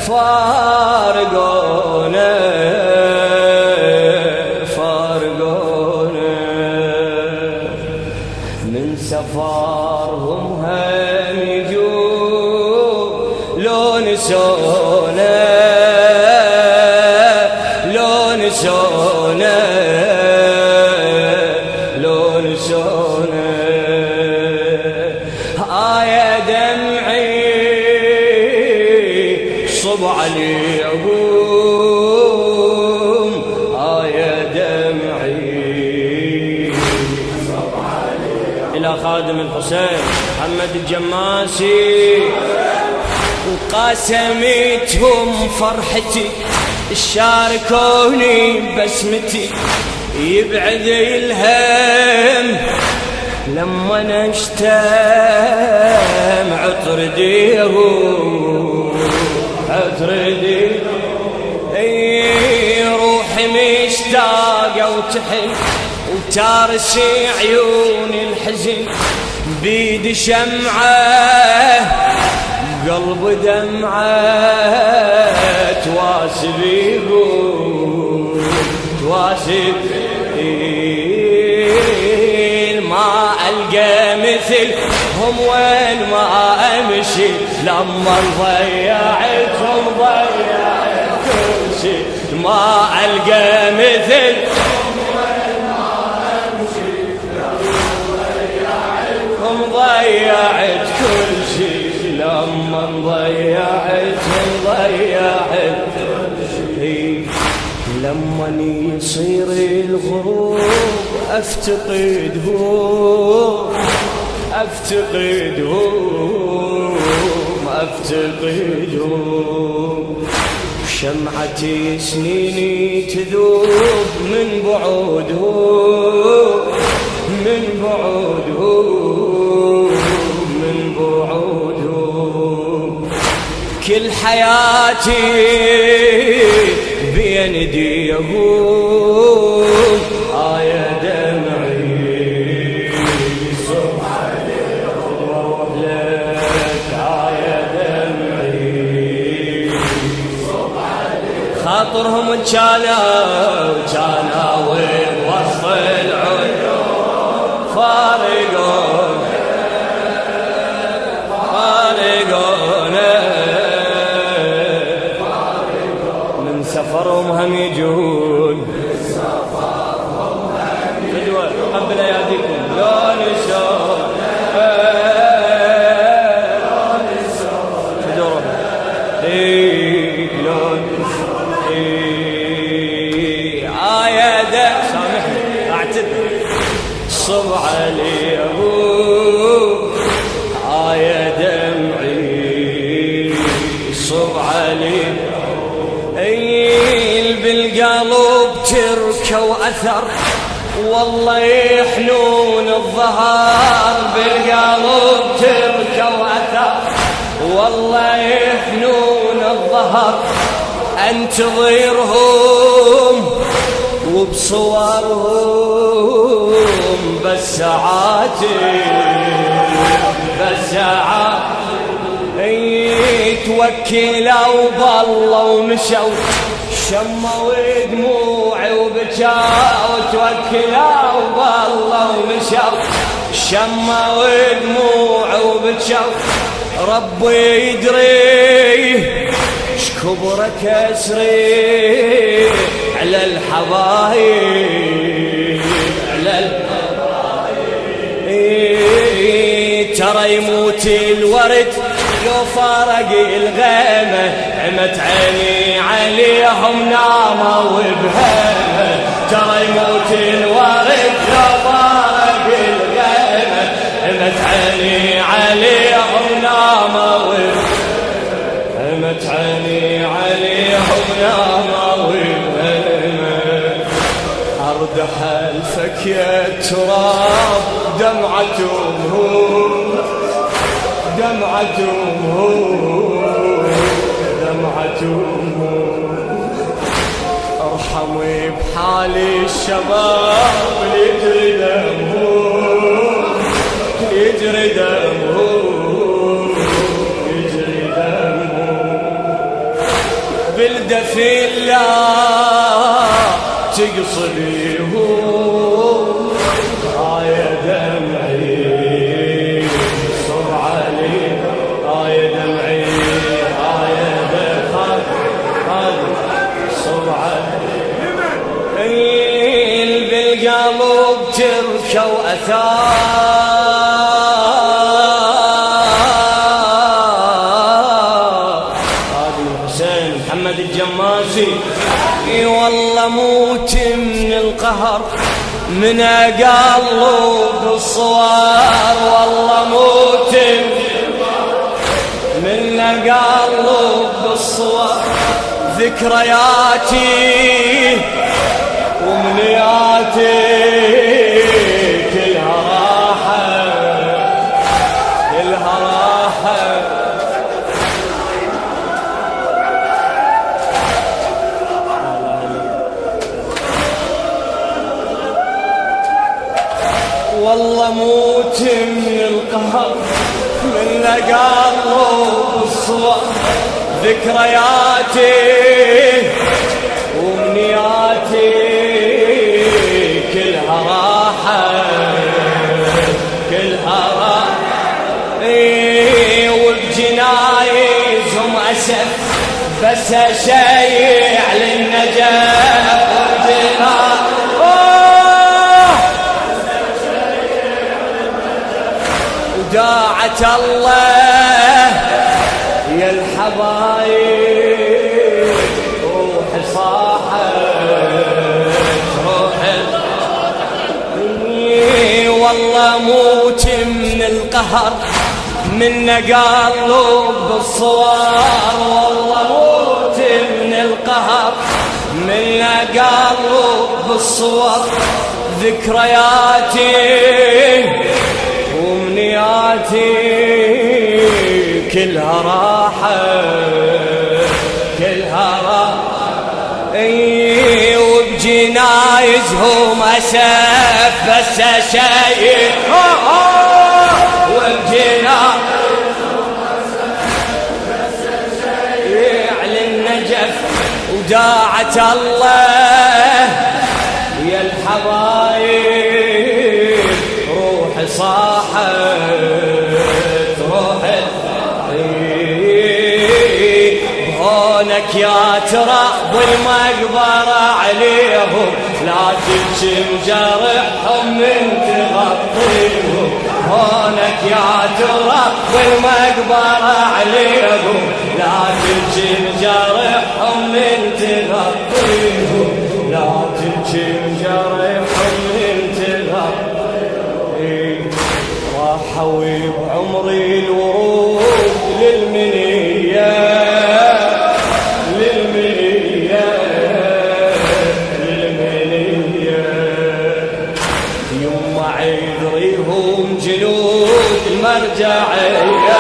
فارقونا من سفرهم هم يجوا لو نسونا يا دمعي صب عليهم يا دمعي صب عليهم. إلى خادم الحسين محمد الجماسي وقاسمتهم فرحتي شاركوني بسمتي يبعد الهم لما نشتم عطر ديهم روحي مشتاقة وتحن وتارسي عيون الحزن بيد شمعة قلب دمعة تواسب ما ألقى مثلهم وين ما أمشي لما ضيعتهم كل شيء ما ألقى مثلهم وين ما أمشي لما ضيعت كل شيء لما ضيعتهم كل شيء لما يصير الغروب أفتقدهم شمعتي سنيني تذوب من بعودهم كل حياتي بين ايديهم يا دمعي صب عليهم لك يا دمعي صب عليهم خاطرهم كانوا وسط العيون فارقونا من سفرهم هم يجون فدوى قبل اياديكم لو نشوف يا دم سامحني اعتذر صب عليهم يا دمعي صب عليهم بالقلب تركه واثر والله يحنون الظهر بالقلب تركه واثر والله يحنون الظهر انتظرهم وبصورهم بس ساعاتي توكلوا بالله ومشوا شموا دموعي وبكاوا توكلوا بالله ومشوا شموا دموعي وبكاوا ربي يدري شكبر كسري على الحبايب ترى يموت الورد لو فارق الغيمة عمت عيني عليهم ناموا وبهمة ترى يموت الورد لو فارق الغيمة عمت عيني عليهم ناموا عمت عيني عليهم ناموا وبهمة أردح الفك يا التراب دمعتهم ارحمي بحالي الشباب اللي يجري يجري دمه يجري دمه بالدفين لا تقصديه يا دمعي صب علي يا دمعي يا دمعي صب علي بالقلب تركه وأثار هذه حسين محمد الجمازي والله موت من القهر من قلب الصوار والله موت من قلب الصوار ذكرياتي ومنياتي كلها راحة كلها راحة والله موت من القهر من قلب الصور ذكرياتي ومنياتي كلها راحة كلها راحة وبجنايزهم أسف بس أشيع للنجاة وداعة الله يا الحبايب روحي صاحت روحي والله موت من القهر من قلب الصوار والله موت من القهر من قلب الصور ذكرياتي ومنياتي كلها راحة كلها راحة وبجنايزهم أسف بس شيء وبجنايزهم أسف بس شيء على النجف وداعة الله يا الحبايب روحي صاحت روحي هونك يا تراب المقبرة عليهم لا تجم جرحهم من تغطيهم هونك يا تراب المقبرة عليهم لا تجم جرحهم من تغطيهم لا تجم جرحهم من تغطيهم راحوا بعمري الورود للمنية للمنية للمنية يوم عيد ريهم جنود المرجعية